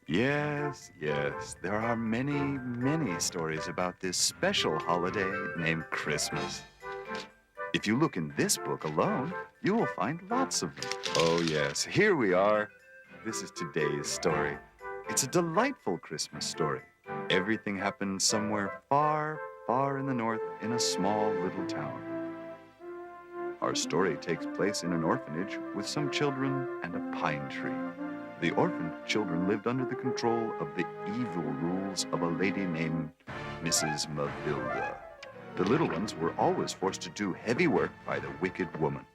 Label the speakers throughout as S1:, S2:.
S1: Yes, yes, there are many, many stories about this special holiday named Christmas. If you look in this book alone, you will find lots of them. Oh, yes, here we are. This is today's story. It's a delightful Christmas story. Everything happens somewhere far, far in the north in a small little town. Our story takes place in an orphanage with some children and a pine tree. The orphaned children lived under the control of the evil rules of a lady named Mrs. Mavilda. The little ones were always forced to do heavy work by the wicked woman.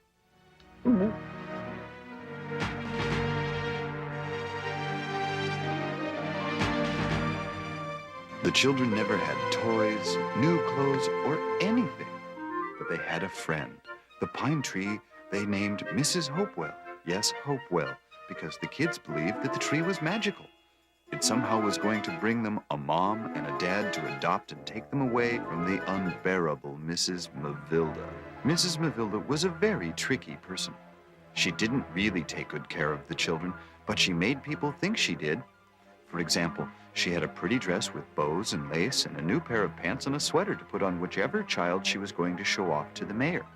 S1: The children never had toys, new clothes, or anything. But they had a friend. The pine tree they named Mrs. Hopewell. Yes, Hopewell, because the kids believed that the tree was magical. It somehow was going to bring them a mom and a dad to adopt and take them away from the unbearable Mrs. Mavilda. Mrs. Mavilda was a very tricky person. She didn't really take good care of the children, but she made people think she did. For example, she had a pretty dress with bows and lace and a new pair of pants and a sweater to put on whichever child she was going to show off to the mayor.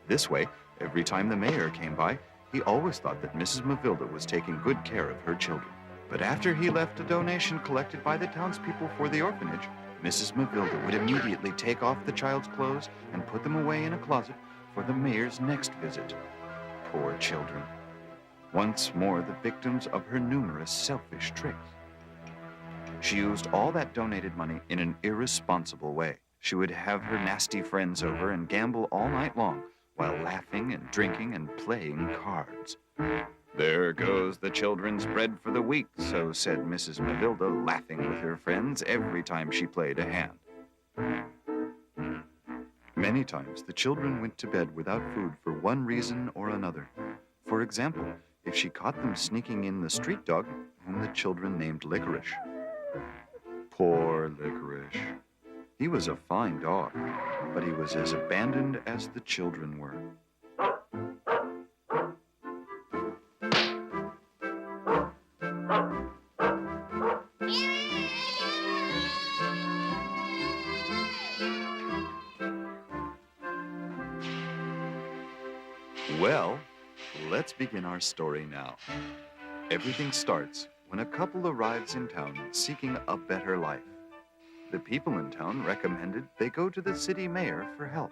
S1: This way, every time the mayor came by, he always thought that Mrs. Mavilda was taking good care of her children. But after he left a donation collected by the townspeople for the orphanage, Mrs. Mavilda would immediately take off the child's clothes and put them away in a closet for the mayor's next visit. Poor children. Once more the victims of her numerous selfish tricks. She used all that donated money in an irresponsible way. She would have her nasty friends over and gamble all night long, while laughing and drinking and playing cards. There goes the children's bread for the week, so said Mrs. Mavilda, laughing with her friends every time she played a hand. Many times the children went to bed without food for one reason or another. For example, if she caught them sneaking in the street dog, whom the children named Licorice. Poor Licorice. He was a fine dog, but he was as abandoned as the children were. Well, let's begin our story now. Everything starts when a couple arrives in town seeking a better life. The people in town recommended they go to the city mayor for help.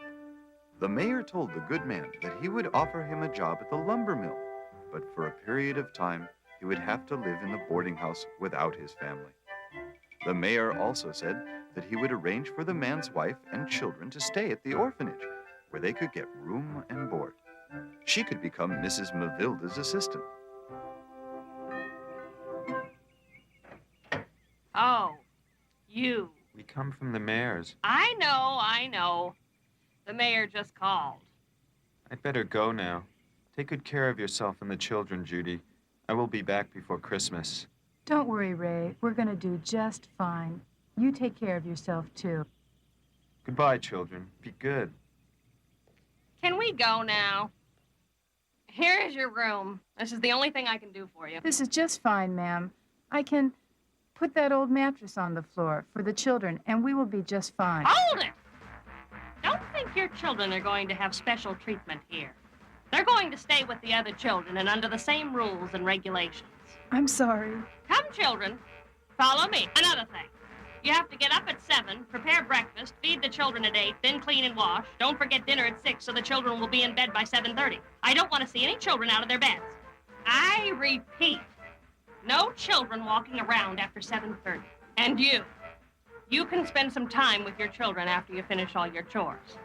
S1: The mayor told the good man that he would offer him a job at the lumber mill, but for a period of time, he would have to live in the boarding house without his family. The mayor also said that he would arrange for the man's wife and children to stay at the orphanage, where they could get room and board. She could become Mrs. Mavilda's assistant.
S2: Oh, you.
S3: We come from the mayor's.
S2: I know. The mayor just called.
S3: I'd better go now. Take good care of yourself and the children, Judy. I will be back before Christmas.
S4: Don't worry, Ray. We're going to do just fine. You take care of yourself, too.
S3: Goodbye, children. Be good.
S2: Can we go now? Here is your room. This is the only thing I can do for you.
S4: This is just fine, ma'am. I can put that old mattress on the floor for the children, and we will be just fine.
S2: Hold it! Don't think your children are going to have special treatment here. They're going to stay with the other children and under the same rules and regulations.
S4: I'm sorry.
S2: Come, children. Follow me. Another thing. You have to get up at 7, prepare breakfast, feed the children at 8, then clean and wash. Don't forget dinner at 6 so the children will be in bed by 7:30. I don't want to see any children out of their beds. I repeat, no children walking around after 7:30. And you can spend some time with your children after you finish all your chores.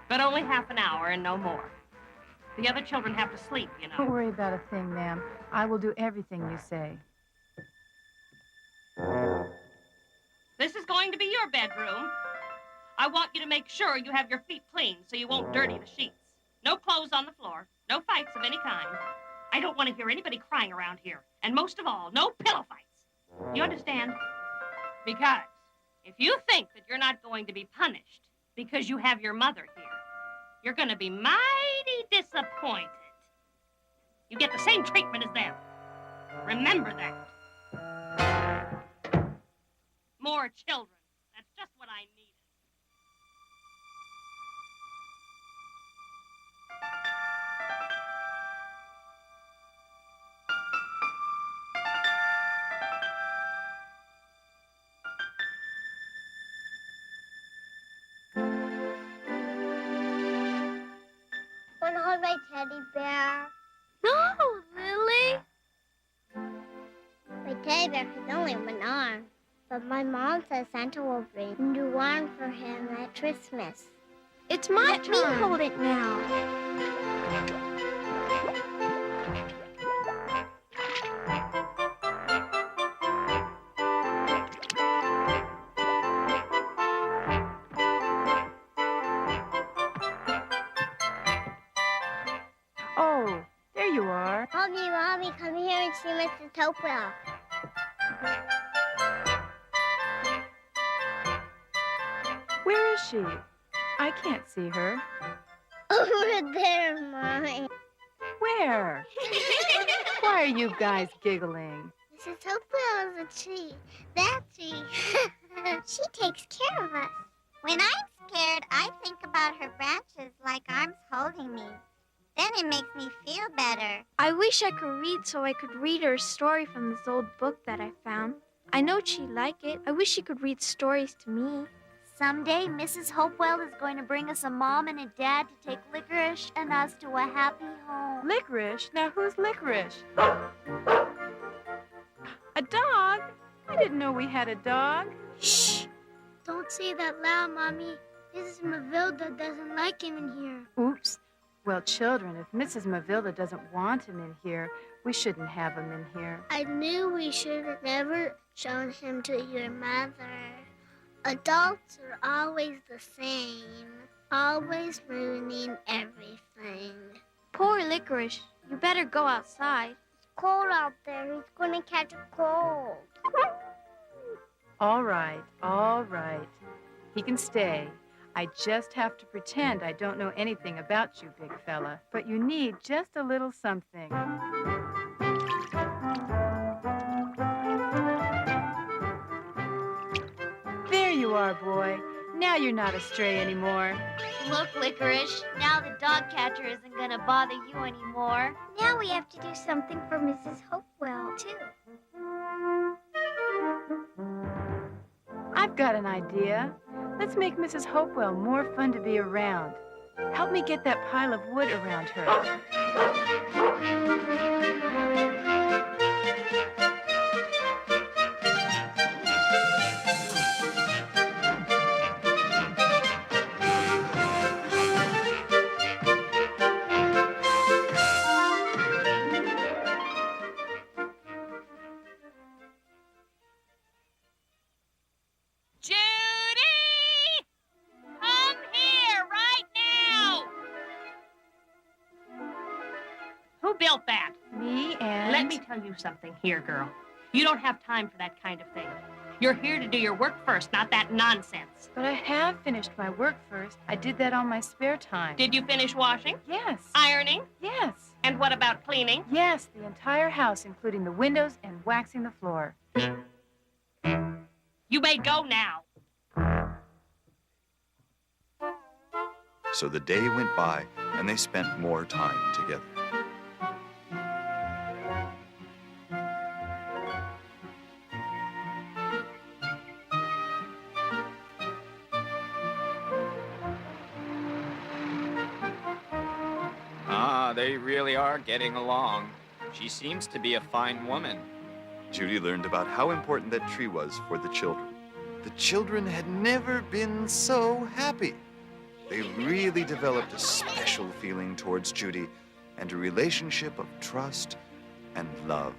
S2: But only half an hour and no more. The other children have to sleep, you know.
S4: Don't worry about a thing, ma'am. I will do everything you say.
S2: This is going to be your bedroom. I want you to make sure you have your feet clean so you won't dirty the sheets. No clothes on the floor. No fights of any kind. I don't want to hear anybody crying around here. And most of all, no pillow fights. You understand? Because if you think that you're not going to be punished because you have your mother here, you're going to be mighty disappointed. You get the same treatment as them. Remember that. More children. That's just what I needed.
S5: Want to hold my teddy bear?
S6: No, Lily.
S5: My teddy bear has only one arm. But my mom says Santa will bring a new arm for him at Christmas.
S6: It's my
S5: Let me
S6: turn.
S5: hold it now.
S4: Oh, there you are.
S5: Mommy, come here and see Mrs. Hopewell.
S4: Where is she? I can't see her.
S5: Over there, Mommy.
S4: Where? Why are you guys giggling?
S5: Mrs. Hopewell is a tree. That tree. She takes care of us.
S7: When I'm scared, I think about her branches like arms holding me. Then it makes me feel better.
S6: I wish I could read so I could read her a story from this old book that I found. I know she'd like it. I wish she could read stories to me.
S7: Someday, Mrs. Hopewell is going to bring us a mom and a dad to take Licorice and us to a happy home.
S4: Licorice? Now who's Licorice? A dog? I didn't know we had a dog.
S5: Shh! Don't say that loud, Mommy. Mrs. Mavilda doesn't like him in here.
S4: Oops. Well, children, if Mrs. Mavilda doesn't want him in here, we shouldn't have him in here.
S5: I knew we should have never shown him to your mother. Adults are always the same, always ruining everything.
S6: Poor Licorice. You better go outside.
S5: It's cold out there. He's going to catch a cold.
S4: All right, all right. He can stay. I just have to pretend I don't know anything about you, big fella. But you need just a little something. There you are, boy. Now you're not a stray anymore.
S6: Look, Licorice. Now the dog catcher isn't going to bother you anymore.
S5: Now we have to do something for Mrs. Hopewell, too.
S4: I've got an idea. Let's make Mrs. Hopewell more fun to be around. Help me get that pile of wood around her.
S2: Judy! Come here right now! Who built that?
S4: Me and...
S2: Let me tell you something here, girl. You don't have time for that kind of thing. You're here to do your work first, not that nonsense.
S4: But I have finished my work first. I did that on my spare time.
S2: Did you finish washing?
S4: Yes.
S2: Ironing?
S4: Yes.
S2: And what about cleaning?
S4: Yes, the entire house, including the windows and waxing the floor.
S2: You may go now.
S1: So the day went by, and they spent more time together.
S8: they really are getting along. She seems to be a fine woman.
S1: Judy learned about how important that tree was for the children. The children had never been so happy. They really developed a special feeling towards Judy and a relationship of trust and love.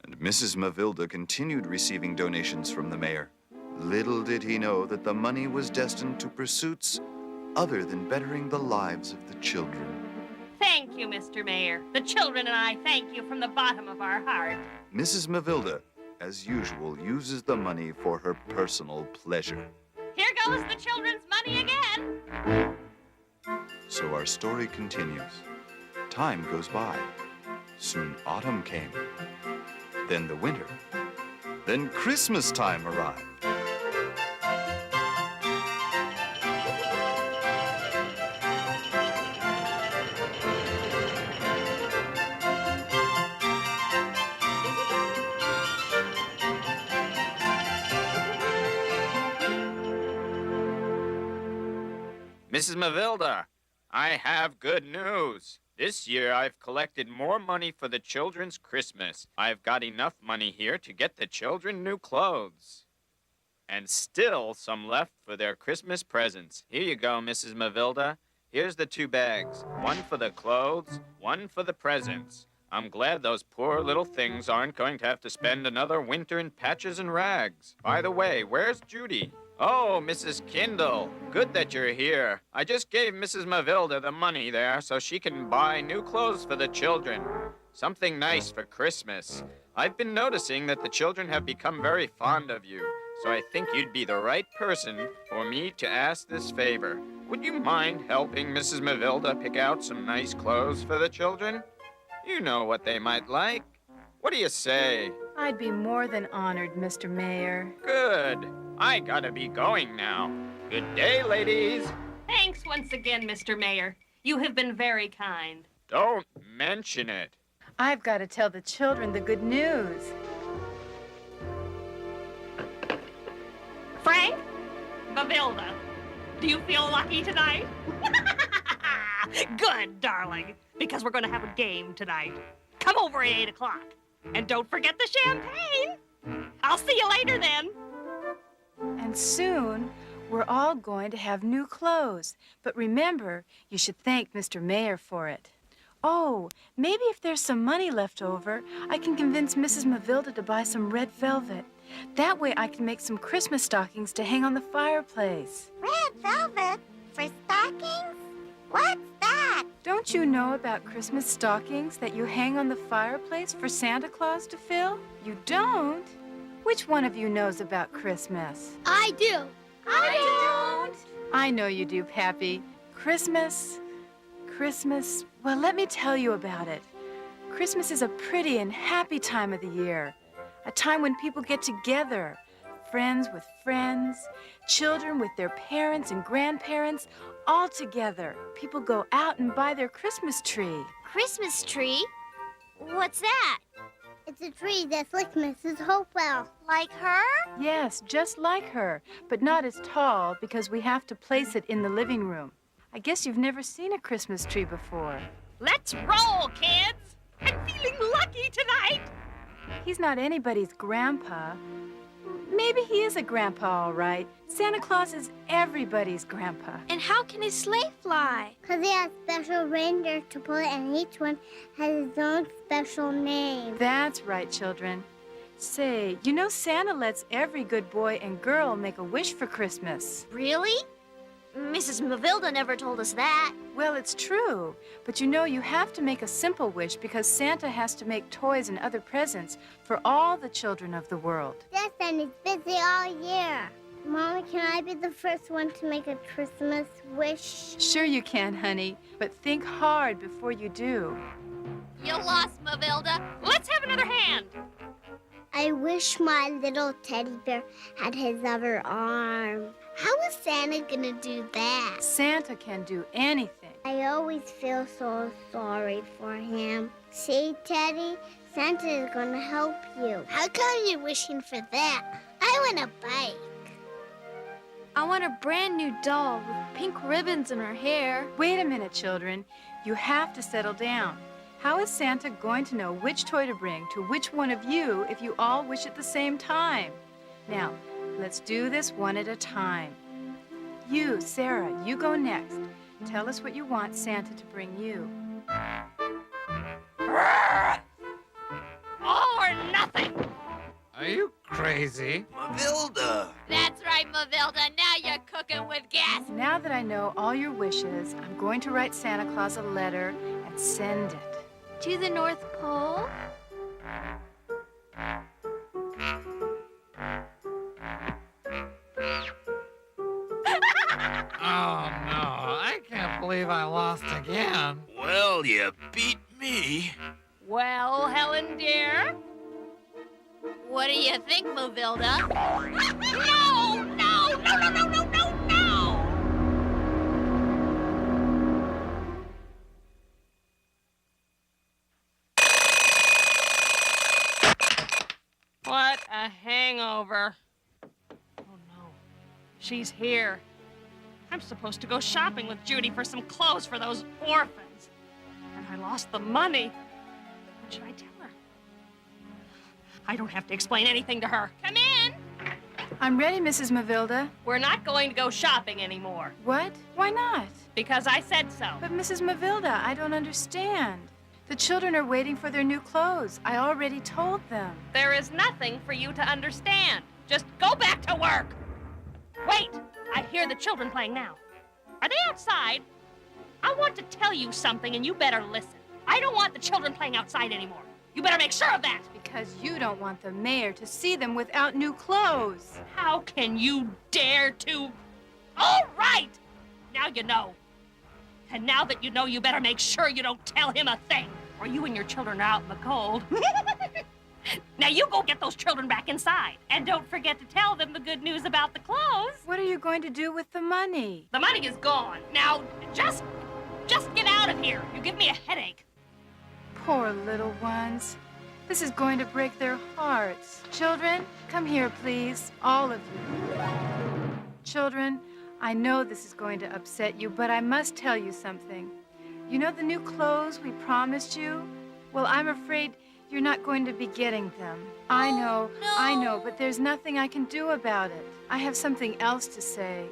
S1: And Mrs. Mavilda continued receiving donations from the mayor. Little did he know that the money was destined to pursuits other than bettering the lives of the children.
S2: Thank you, Mr. Mayor. The children and I thank you from the bottom of our heart.
S1: Mrs. Mavilda, as usual, uses the money for her personal pleasure.
S2: Here goes the children's money again.
S1: So our story continues. Time goes by. Soon autumn came. Then the winter. Then Christmas time arrived.
S8: Mrs. Mavilda, I have good news. This year I've collected more money for the children's Christmas. I've got enough money here to get the children new clothes. And still some left for their Christmas presents. Here you go, Mrs. Mavilda. Here's the 2 bags. One for the clothes, one for the presents. I'm glad those poor little things aren't going to have to spend another winter in patches and rags. By the way, where's Judy? Oh, Mrs. Kindle, good that you're here. I just gave Mrs. Mavilda the money there so she can buy new clothes for the children. Something nice for Christmas. I've been noticing that the children have become very fond of you, so I think you'd be the right person for me to ask this favor. Would you mind helping Mrs. Mavilda pick out some nice clothes for the children? You know what they might like. What do you say?
S4: I'd be more than honored, Mr. Mayor.
S8: Good. I gotta be going now. Good day, ladies.
S2: Thanks once again, Mr. Mayor. You have been very kind.
S8: Don't mention it.
S4: I've got to tell the children the good news.
S2: Frank? Mavilda, do you feel lucky tonight? Good, darling, because we're going to have a game tonight. Come over at 8 o'clock. And don't forget the champagne. I'll see you later then.
S4: And soon, we're all going to have new clothes. But remember, you should thank Mr. Mayor for it. Oh, maybe if there's some money left over, I can convince Mrs. Mavilda to buy some red velvet. That way I can make some Christmas stockings to hang on the fireplace.
S7: Red velvet? For stockings? What's that?
S4: Don't you know about Christmas stockings that you hang on the fireplace for Santa Claus to fill? You don't? Which one of you knows about Christmas?
S5: I do.
S4: I don't. I know you do, Pappy. Christmas, well, let me tell you about it. Christmas is a pretty and happy time of the year. A time when people get together. Friends with friends, children with their parents and grandparents, all together. People go out and buy their Christmas tree.
S6: Christmas tree? What's that?
S5: It's a tree that's like Mrs. Hopewell.
S6: Like her?
S4: Yes, just like her, but not as tall because we have to place it in the living room. I guess you've never seen a Christmas tree before.
S2: Let's roll, kids. I'm feeling lucky tonight.
S4: He's not anybody's grandpa. Maybe he is a grandpa, all right. Santa Claus is everybody's grandpa.
S6: And how can his sleigh fly?
S5: Because he has special reindeer to pull it, and each one has his own special name.
S4: That's right, children. Say, you know Santa lets every good boy and girl make a wish for Christmas.
S6: Really? Mrs. Mavilda never told us that.
S4: Well, it's true. But you know you have to make a simple wish because Santa has to make toys and other presents for all the children of the world.
S5: Yes, and he's busy all year. Mommy, can I be the first one to make a Christmas wish?
S4: Sure you can, honey, but think hard before you do.
S6: You lost, Mavilda.
S2: Let's have another hand.
S5: I wish my little teddy bear had his other arm. How is Santa gonna do that?
S4: Santa can do anything.
S5: I always feel so sorry for him. See, Teddy, Santa is gonna help you. How come you're wishing for that? I want a bike.
S6: I want a brand new doll with pink ribbons in her hair.
S4: Wait a minute, children. You have to settle down. How is Santa going to know which toy to bring to which one of you if you all wish at the same time? Now, let's do this one at a time. You, Sarah, you go next. Tell us what you want Santa to bring you.
S2: All or nothing.
S9: Are you crazy?
S1: Mavilda!
S10: That's right, Mavilda. Now you're cooking with gas.
S4: Now that I know all your wishes, I'm going to write Santa Claus a letter and send it.
S6: To the North Pole?
S9: Oh, no. I can't believe I lost again.
S11: Well, you beat me.
S2: Well, Helen, dear.
S10: What do you think, Mavilda?
S2: No! No! No! No! No! No! No! No! What a hangover. Oh, no. She's here. I'm supposed to go shopping with Judy for some clothes for those orphans. And I lost the money. What should I tell her? I don't have to explain anything to her. Come in.
S4: I'm ready, Mrs. Mavilda.
S2: We're not going to go shopping anymore.
S4: What? Why not?
S2: Because I said so.
S4: But Mrs. Mavilda, I don't understand. The children are waiting for their new clothes. I already told them.
S2: There is nothing for you to understand. Just go back to work. Wait, I hear the children playing now. Are they outside? I want to tell you something, and you better listen. I don't want the children playing outside anymore. You better make sure of that.
S4: Because you don't want the mayor to see them without new clothes.
S2: How can you dare to... All right! Now you know. And now that you know, you better make sure you don't tell him a thing, or you and your children are out in the cold. Now you go get those children back inside. And don't forget to tell them the good news about the clothes.
S4: What are you going to do with the money?
S2: The money is gone. Now, just get out of here. You give me a headache.
S4: Poor little ones. This is going to break their hearts. Children, come here, please. All of you. Children, I know this is going to upset you, but I must tell you something. You know the new clothes we promised you? Well, I'm afraid you're not going to be getting them. I know, but there's nothing I can do about it. I have something else to say.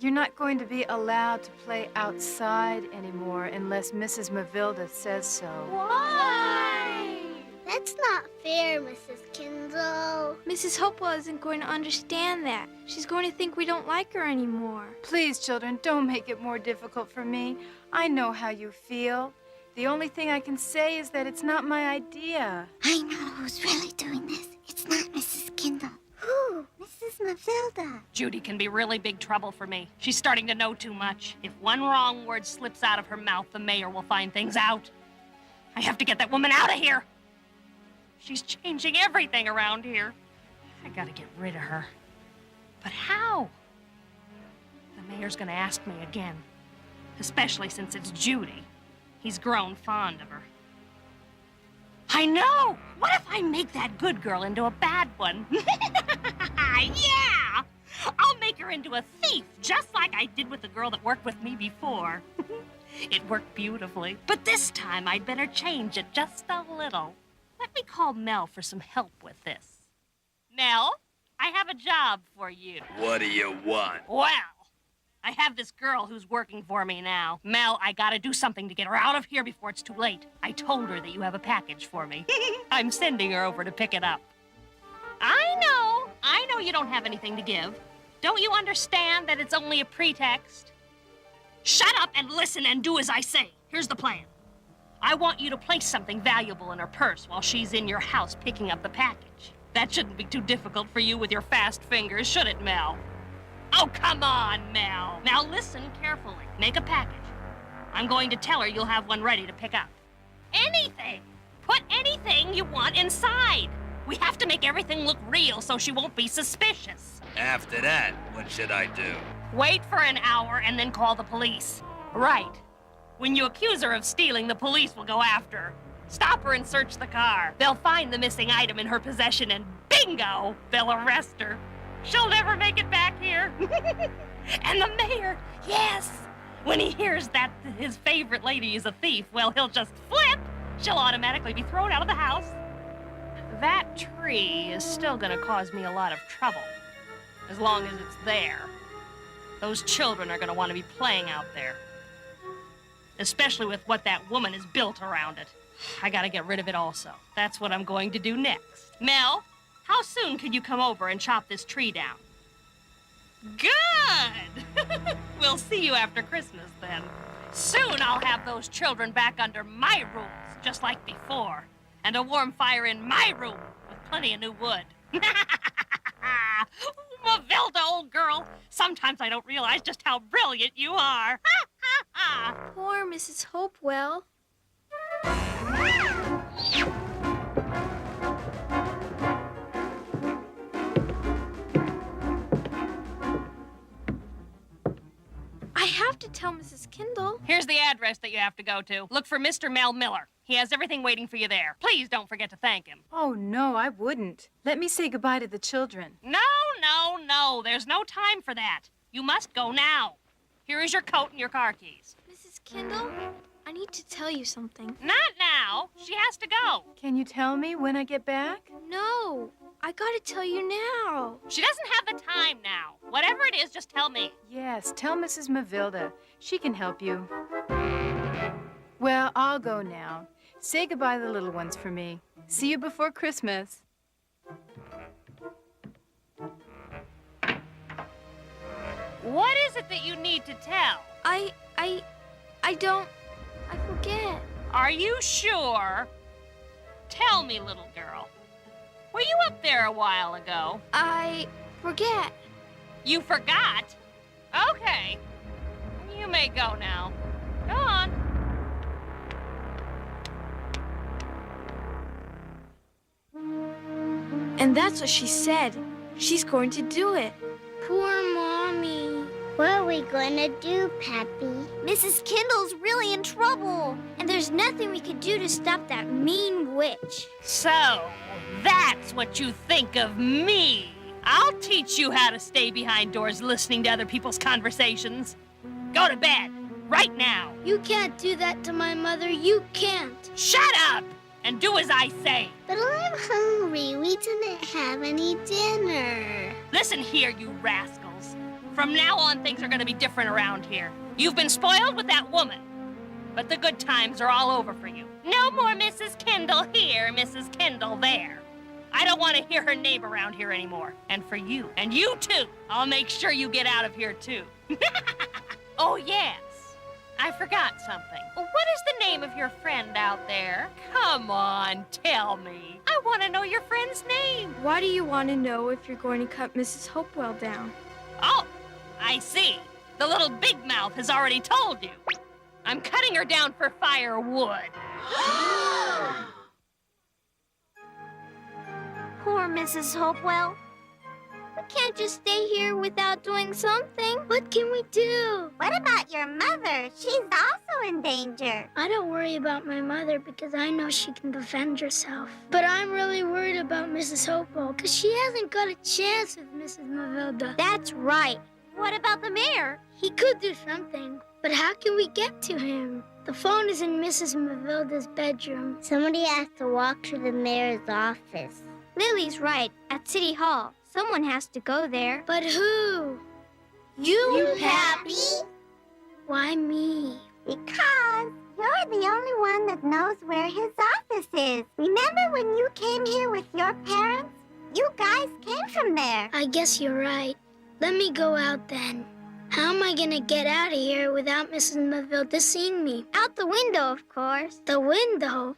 S4: You're not going to be allowed to play outside anymore unless Mrs. Mavilda says so.
S5: Why? That's not fair, Mrs. Kindle.
S6: Mrs. Hopewell isn't going to understand that. She's going to think we don't like her anymore.
S4: Please, children, don't make it more difficult for me. I know how you feel. The only thing I can say is that it's not my idea.
S7: I know who's really doing this. It's not Mrs. Kindle. Who? Mrs. Mavilda.
S2: Judy can be really big trouble for me. She's starting to know too much. If one wrong word slips out of her mouth, the mayor will find things out. I have to get that woman out of here. She's changing everything around here. I gotta get rid of her. But how? The mayor's gonna ask me again. Especially since it's Judy. He's grown fond of her. I know! What if I make that good girl into a bad one? Yeah! I'll make her into a thief, just like I did with the girl that worked with me before. It worked beautifully. But this time, I'd better change it just a little. Let me call Mel for some help with this. Mel, I have a job for you.
S11: What do you want?
S2: Well, I have this girl who's working for me now. Mel, I gotta do something to get her out of here before it's too late. I told her that you have a package for me. I'm sending her over to pick it up. I know you don't have anything to give. Don't you understand that it's only a pretext? Shut up and listen and do as I say. Here's the plan. I want you to place something valuable in her purse while she's in your house picking up the package. That shouldn't be too difficult for you with your fast fingers, should it, Mel? Oh, come on, Mel. Now listen carefully. Make a package. I'm going to tell her you'll have one ready to pick up. Anything. Put anything you want inside. We have to make everything look real so she won't be suspicious.
S11: After that, what should I do?
S2: Wait for an hour and then call the police. Right. When you accuse her of stealing, the police will go after her. Stop her and search the car. They'll find the missing item in her possession and bingo, they'll arrest her. she'll never make it back here. And the mayor, yes. When he hears that his favorite lady is a thief, well, he'll just flip. She'll automatically be thrown out of the house. That tree is still gonna cause me a lot of trouble, as long as it's there. Those children are gonna want to be playing out there, especially with what that woman has built around it. I gotta get rid of it also. That's what I'm going to do next. Mel, how soon can you come over and chop this tree down? Good! We'll see you after Christmas, then. Soon I'll have those children back under my rules, just like before. And a warm fire in my room with plenty of new wood. Mavilda, old girl. Sometimes I don't realize just how brilliant you are.
S6: Poor Mrs. Hopewell. I have to tell Mrs. Kindle.
S2: Here's the address that you have to go to. Look for Mr. Mel Miller. He has everything waiting for you there. Please don't forget to thank him.
S4: Oh, no, I wouldn't. Let me say goodbye to the children.
S2: No. There's no time for that. You must go now. Here is your coat and your car keys.
S6: Mrs. Kindle, I need to tell you something.
S2: Not now. She has to go.
S4: Can you tell me when I get back?
S6: No, I gotta tell you now.
S2: She doesn't have the time now. Whatever it is, just tell me.
S4: Yes, tell Mrs. Mavilda. She can help you. Well, I'll go now. Say goodbye to the little ones for me. See you before Christmas.
S2: What is it that you need to tell?
S6: I forget.
S2: Are you sure? Tell me, little girl. Were you up there a while ago?
S6: I forget.
S2: You forgot? Okay. You may go now. Go on.
S6: And that's what she said. She's going to do it.
S5: Poor Mommy. What are we gonna do, Pappy?
S7: Mrs. Kindle's really in trouble. And there's nothing we could do to stop that mean witch.
S2: So, that's what you think of me. I'll teach you how to stay behind doors listening to other people's conversations. Go to bed, right now.
S5: You can't do that to my mother. You can't.
S2: Shut up and do as I say.
S5: But I'm hungry. We didn't have any dinner.
S2: Listen here, you rascals. From now on, things are going to be different around here. You've been spoiled with that woman, but the good times are all over for you. No more Mrs. Kindle here, Mrs. Kindle there. I don't want to hear her name around here anymore. And for you, and you too, I'll make sure you get out of here too. Oh, yes. I forgot something. What is the name of your friend out there? Come on, tell me. I want to know your friend's name.
S6: Why do you want to know if you're going to cut Mrs. Hopewell down?
S2: Oh, I see. The little big mouth has already told you. I'm cutting her down for firewood.
S7: Poor Mrs. Hopewell. We can't just stay here without doing something.
S5: What can we do?
S7: What about your mother? She's also in danger.
S5: I don't worry about my mother because I know she can defend herself. But I'm really worried about Mrs. Hopewell because she hasn't got a chance with Mrs. Mavilda.
S7: That's right. What about the mayor?
S5: He could do something, but how can we get to him? The phone is in Mrs. Mavilda's bedroom. Somebody has to walk to the mayor's office.
S7: Lily's right. At City Hall. Someone has to go there.
S5: But who?
S7: You, Pappy?
S5: Why me?
S7: Because you're the only one that knows where his office is. Remember when you came here with your parents? You guys came from there.
S5: I guess you're right. Let me go out then. How am I gonna get out of here without Mrs. Mavilda seeing me?
S7: Out the window, of course.
S5: The window?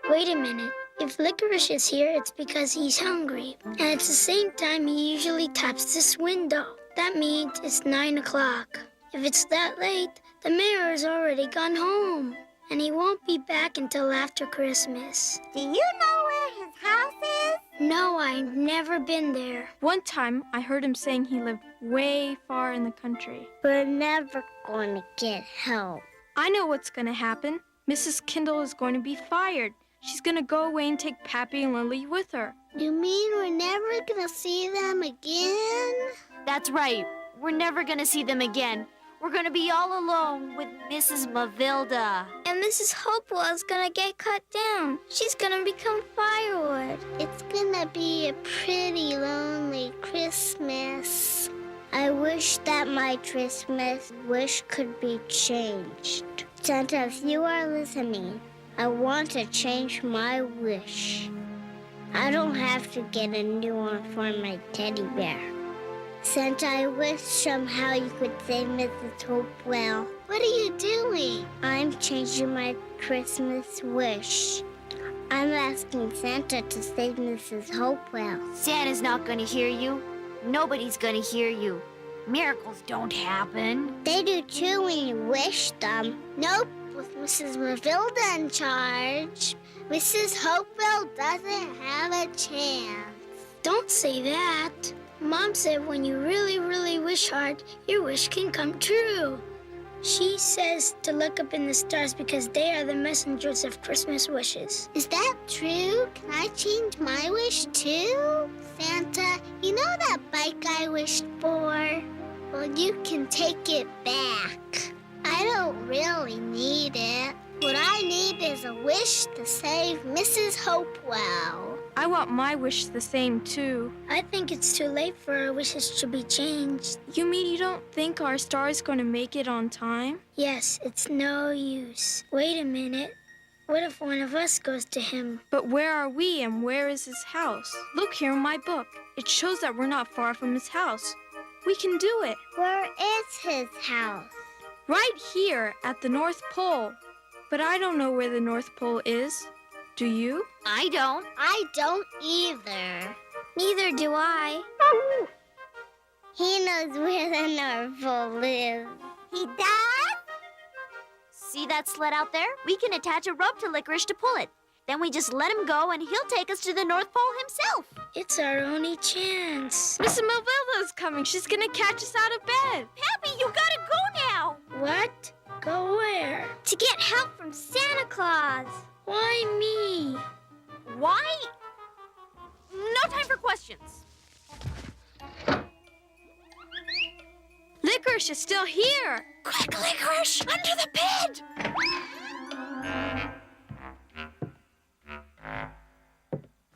S5: Wait a minute. If Licorice is here, it's because he's hungry. And it's the same time he usually taps this window. That means it's 9 o'clock. If it's that late, the mayor has already gone home. And he won't be back until after Christmas.
S7: Do you know where his house is?
S5: No, I've never been there.
S6: One time, I heard him saying he lived way far in the country.
S5: We're never going to get help.
S6: I know what's going to happen. Mrs. Kindle is going to be fired. She's going to go away and take Pappy and Lily with her.
S7: You mean we're never gonna see them again?
S12: That's right. We're never gonna see them again. We're gonna be all alone with Mrs. Mavilda.
S5: And Mrs. Hopewell's gonna get cut down. She's gonna become firewood.
S7: It's gonna be a pretty lonely Christmas. I wish that my Christmas wish could be changed. Santa, if you are listening, I want to change my wish. I don't have to get a new one for my teddy bear. Santa, I wish somehow you could save Mrs. Hopewell. What are you doing? I'm changing my Christmas wish. I'm asking Santa to save Mrs. Hopewell.
S12: Santa's not gonna hear you. Nobody's gonna hear you. Miracles don't happen.
S7: They do too when you wish them. Nope, with Mrs. Mavilda in charge, Mrs. Hopewell doesn't have a chance.
S5: Don't say that. Mom said when you really, really wish hard, your wish can come true. She says to look up in the stars because they are the messengers of Christmas wishes.
S7: Is that true? Can I change my wish too? Santa, you know that bike I wished for? Well, you can take it back. I don't really need it. What I need is a wish to save Mrs. Hopewell.
S6: I want my wish the same, too.
S5: I think it's too late for our wishes to be changed.
S6: You mean you don't think our star is going to make it on time?
S5: Yes, it's no use. Wait a minute. What if one of us goes to him?
S6: But where are we and where is his house? Look here in my book. It shows that we're not far from his house. We can do it.
S7: Where is his house?
S6: Right here at the North Pole. But I don't know where the North Pole is. Do you?
S12: I don't.
S7: I don't either.
S5: Neither do I.
S7: He knows where the North Pole is. He does?
S12: See that sled out there? We can attach a rope to Licorice to pull it. Then we just let him go and he'll take us to the North Pole himself.
S5: It's our only chance.
S6: Mrs. Mavilda's coming. She's gonna catch us out of bed.
S12: Pappy, you gotta go now.
S5: What? Go where?
S12: To get help from Santa Claus.
S5: Why me?
S12: Why? No time for questions.
S6: Licorice is still here.
S12: Quick, Licorice! Under the bed!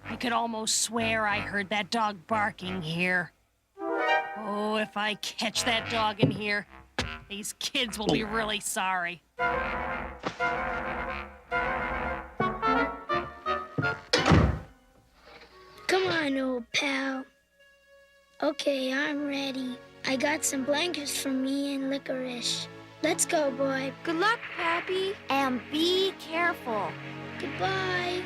S2: I could almost swear I heard that dog barking here. Oh, if I catch that dog in here, these kids will be really sorry.
S5: Come on, old pal. Okay, I'm ready. I got some blankets for me and Licorice. Let's go, boy.
S6: Good luck, Pappy.
S12: And be careful.
S5: Goodbye.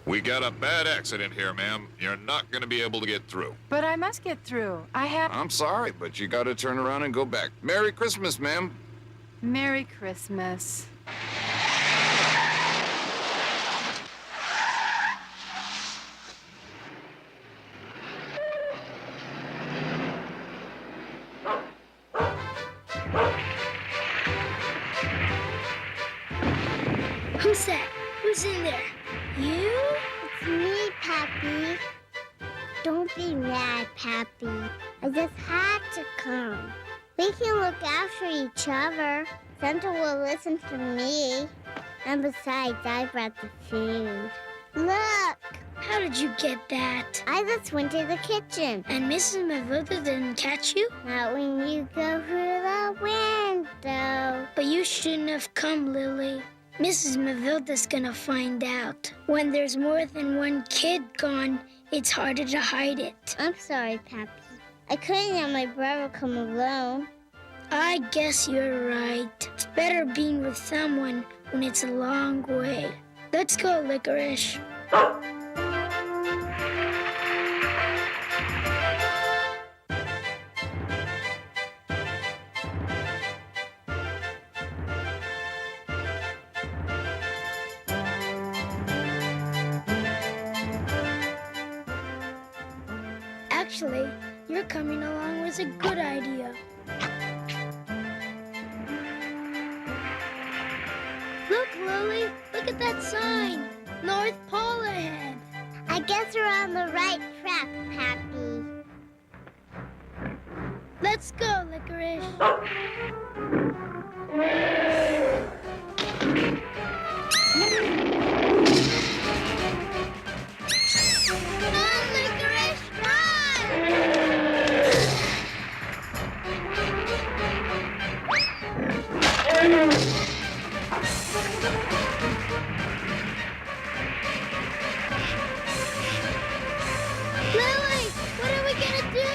S13: We got a bad accident here, ma'am. You're not going to be able to get through.
S4: But I must get through. I have...
S1: I'm sorry, but you got to turn around and go back. Merry Christmas, ma'am.
S4: Merry Christmas.
S5: Who's that? Who's in there? You?
S7: It's me, Pappy. Don't be mad, Pappy. I just had to come. We can look after each other. Santa will listen to me. And besides, I brought the food. Look!
S5: How did you get that?
S7: I just went to the kitchen.
S5: And Mrs. Mavilda didn't catch you?
S7: Not when you go through the window.
S5: But you shouldn't have come, Lily. Mrs. Mavilda's gonna find out. When there's more than one kid gone, it's harder to hide it.
S7: I'm sorry, Pappy. I couldn't let my brother come alone.
S5: I guess you're right. It's better being with someone when it's a long way. Let's go, Licorice. Actually, Your coming along was a good idea. Look, Lily, look at that sign. North Pole ahead.
S7: I guess we're on the right track, Pappy.
S5: Let's go, Licorice. Run, Licorice, Lily, what are we gonna do?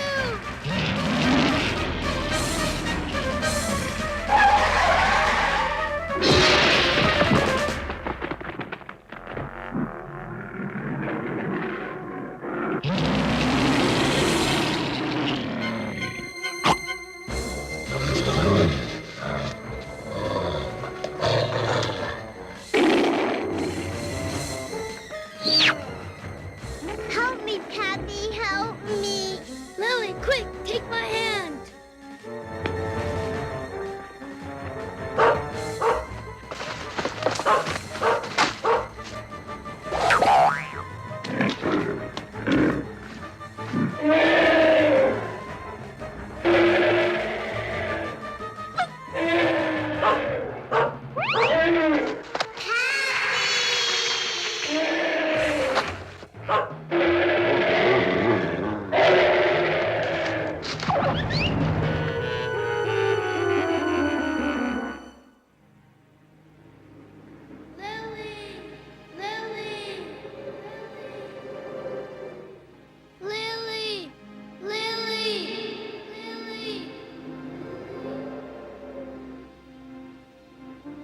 S7: Help me, Pappy, help me.
S5: Lily, quick, take my hand.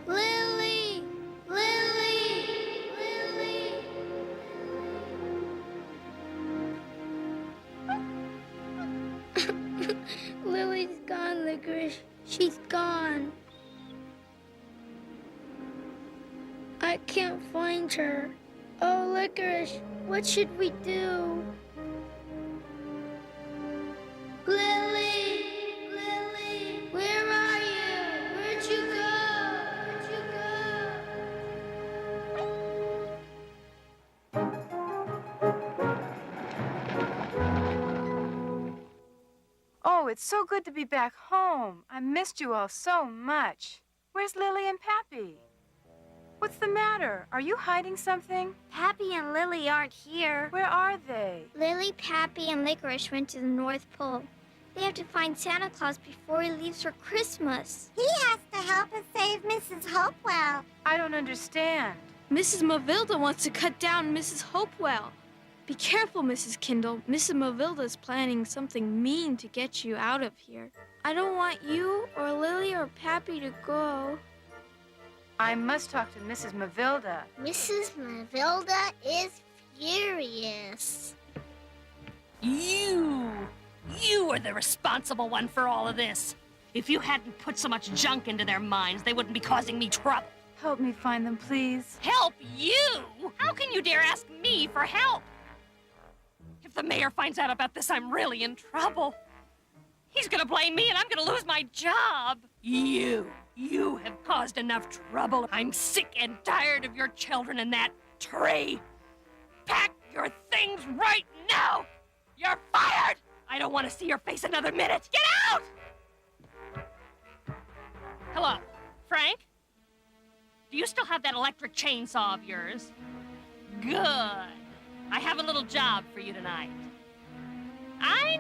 S5: Lily, Lily's gone, Licorice. She's gone. I can't find her. Oh, Licorice, what should we do? Lily, where are you? Where'd you go?
S4: Oh, it's so good to be back home. I missed you all so much. Where's Lily and Pappy? What's the matter? Are you hiding something?
S6: Pappy and Lily aren't here.
S4: Where are they?
S6: Lily, Pappy, and Licorice went to the North Pole. They have to find Santa Claus before he leaves for Christmas.
S7: He has to help us save Mrs. Hopewell.
S4: I don't understand.
S6: Mrs. Mavilda wants to cut down Mrs. Hopewell. Be careful, Mrs. Kindle. Mrs. Mavilda is planning something mean to get you out of here. I don't want you or Lily or Pappy to go.
S4: I must talk to Mrs. Mavilda.
S7: Mrs. Mavilda is furious.
S2: You are the responsible one for all of this. If you hadn't put so much junk into their minds, they wouldn't be causing me trouble.
S4: Help me find them, please.
S2: Help you? How can you dare ask me for help? If the mayor finds out about this, I'm really in trouble. He's gonna blame me and I'm gonna lose my job. You have caused enough trouble. I'm sick and tired of your children in that tree. Pack your things right now. You're fired. I don't want to see your face another minute. Get out! Hello, Frank? Do you still have that electric chainsaw of yours? Good. I have a little job for you tonight. I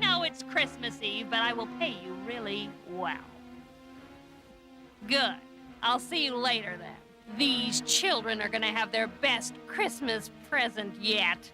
S2: know it's Christmas Eve, but I will pay you really well. Good. I'll see you later then. These children are gonna have their best Christmas present yet.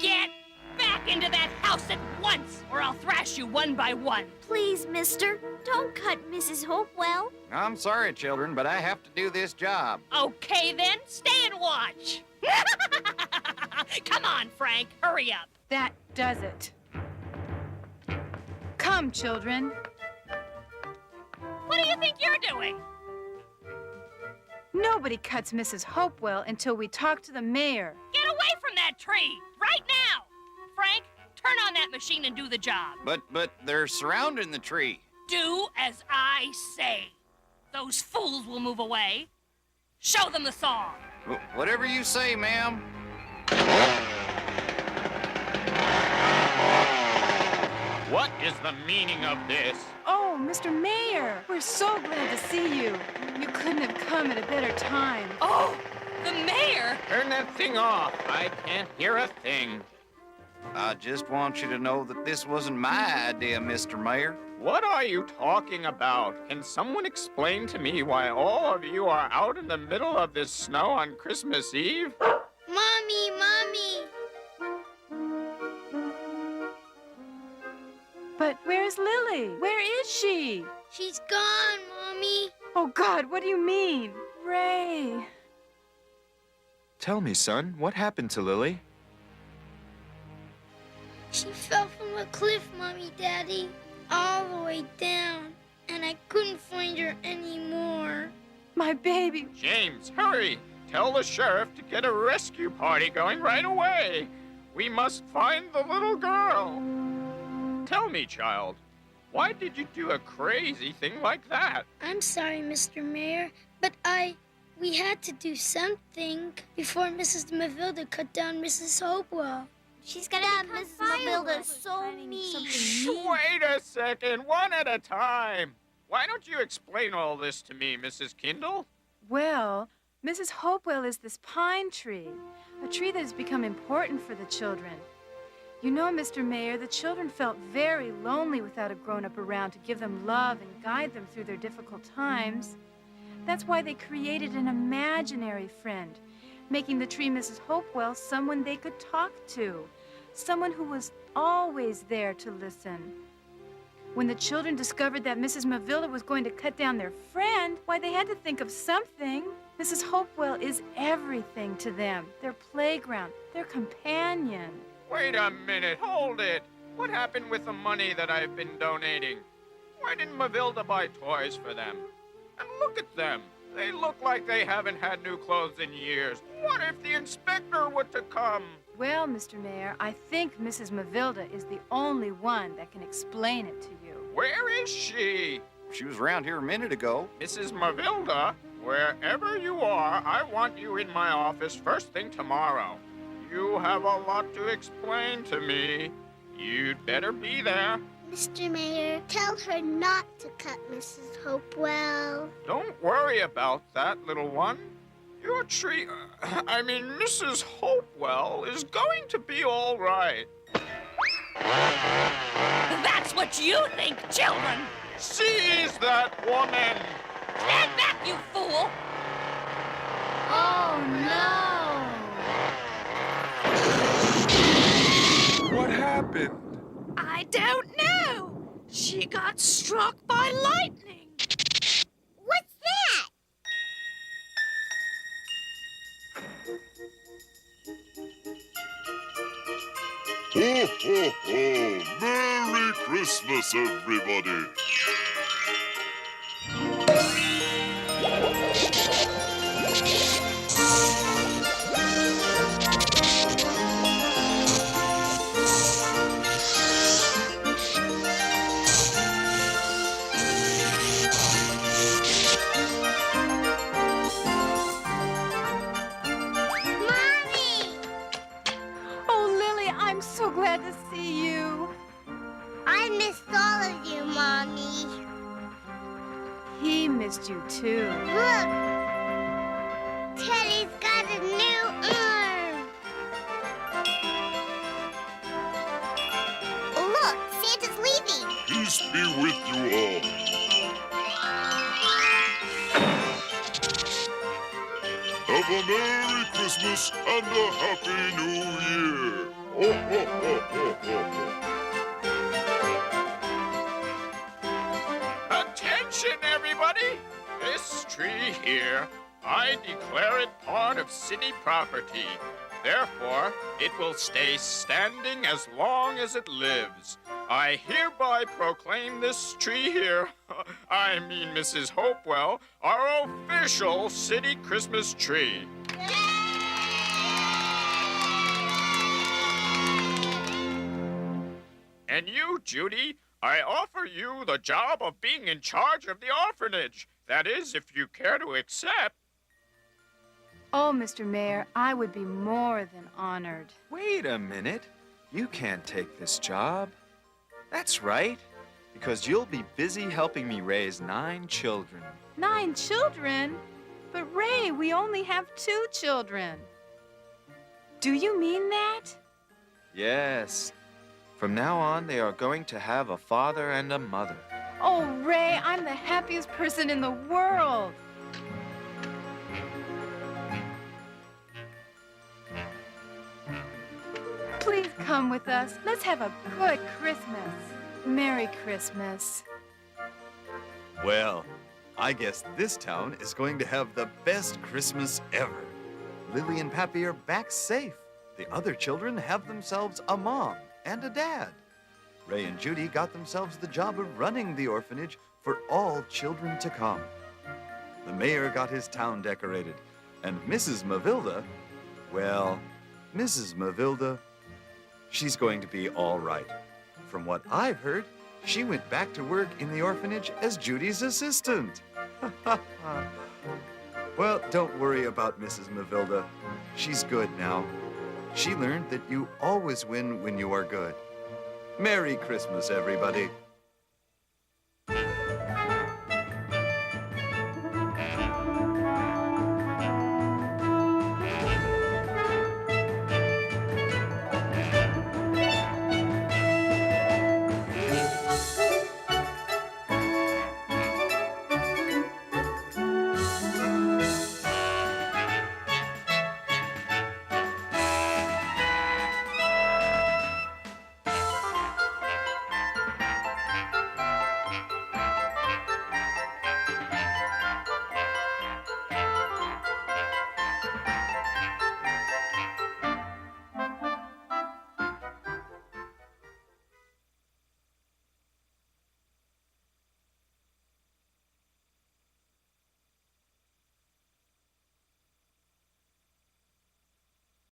S2: Get back into that house! house at once, or I'll thrash you one by one.
S12: Please, mister, don't cut Mrs. Hopewell.
S14: I'm sorry, children, but I have to do this job.
S2: Okay, then, stay and watch. Come on, Frank, hurry up.
S4: That does it. Come, children.
S2: What do you think you're doing?
S4: Nobody cuts Mrs. Hopewell until we talk to the mayor.
S2: Get away from that tree, right now. Frank, turn on that machine and do the job.
S14: But they're surrounding the tree.
S2: Do as I say. Those fools will move away. Show them the saw.
S14: Whatever you say, ma'am.
S8: What is the meaning of this?
S4: Oh, Mr. Mayor, we're so glad to see you. You couldn't have come at a better time.
S2: Oh, the mayor?
S8: Turn that thing off. I can't hear a thing.
S14: I just want you to know that this wasn't my idea, Mr. Mayor.
S8: What are you talking about? Can someone explain to me why all of you are out in the middle of this snow on Christmas Eve?
S5: Mommy, Mommy!
S4: But where's Lily? Where is she?
S5: She's gone, Mommy.
S4: Oh, God, what do you mean? Ray.
S3: Tell me, son, what happened to Lily?
S5: She fell from a cliff, Mommy, Daddy. All the way down. And I couldn't find her anymore.
S4: My baby.
S8: James, hurry! Tell the sheriff to get a rescue party going right away. We must find the little girl. Tell me, child, why did you do a crazy thing like that?
S5: I'm sorry, Mr. Mayor, but we had to do something before Mrs. Mavilda cut down Mrs. Hopewell.
S12: She's gonna become Mrs. Mavilda's so mean.
S8: Wait a second, one at a time. Why don't you explain all this to me, Mrs. Kindle?
S4: Well, Mrs. Hopewell is this pine tree, a tree that has become important for the children. You know, Mr. Mayor, the children felt very lonely without a grown-up around to give them love and guide them through their difficult times. That's why they created an imaginary friend, making the tree Mrs. Hopewell someone they could talk to, someone who was always there to listen. When the children discovered that Mrs. Mavilda was going to cut down their friend, why, they had to think of something. Mrs. Hopewell is everything to them, their playground, their companion.
S8: Wait a minute, hold it. What happened with the money that I've been donating? Why didn't Mavilda buy toys for them? And look at them. They look like they haven't had new clothes in years. What if the inspector were to come?
S4: Well, Mr. Mayor, I think Mrs. Mavilda is the only one that can explain it to you.
S8: Where is she?
S14: She was around here a minute ago.
S8: Mrs. Mavilda, wherever you are, I want you in my office first thing tomorrow. You have a lot to explain to me. You'd better be there.
S7: Mr. Mayor, tell her not to cut Mrs. Hopewell.
S8: Don't worry about that, little one. Your tree, Mrs. Hopewell is going to be all right.
S2: That's what you think, children.
S8: Seize that woman!
S2: Stand back, you fool!
S4: Oh, no!
S3: What happened?
S6: I don't know. She got struck by lightning.
S7: What's that?
S13: Ho, ho, ho! Merry Christmas, everybody!
S4: So glad to see you.
S7: I missed all of you, Mommy.
S4: He missed you too.
S7: Look! Teddy's got a new arm. Look, Santa's leaving.
S13: Peace be with you all. Have a Merry Christmas and a Happy New Year. Ho, ho, ho, ho, ho, ho.
S8: everybody? This tree here, I declare it part of city property. Therefore, it will stay standing as long as it lives. I hereby proclaim this tree here, I mean Mrs. Hopewell, our official city Christmas tree. And you, Judy, I offer you the job of being in charge of the orphanage. That is, if you care to accept.
S4: Oh, Mr. Mayor, I would be more than honored.
S3: Wait a minute. You can't take this job. That's right, because you'll be busy helping me raise 9 children.
S4: 9 children? But Ray, we only have 2 children. Do you mean that?
S3: Yes. From now on, they are going to have a father and a mother.
S4: Oh, Ray, I'm the happiest person in the world. Please come with us. Let's have a good Christmas. Merry Christmas.
S1: Well, I guess this town is going to have the best Christmas ever. Lily and Pappy are back safe. The other children have themselves a mom and a dad. Ray and Judy got themselves the job of running the orphanage for all children to come. The mayor got his town decorated, and Mrs. Mavilda, well, Mrs. Mavilda, she's going to be all right. From what I've heard, she went back to work in the orphanage as Judy's assistant. Well, don't worry about Mrs. Mavilda. She's good now. She learned that you always win when you are good. Merry Christmas, everybody.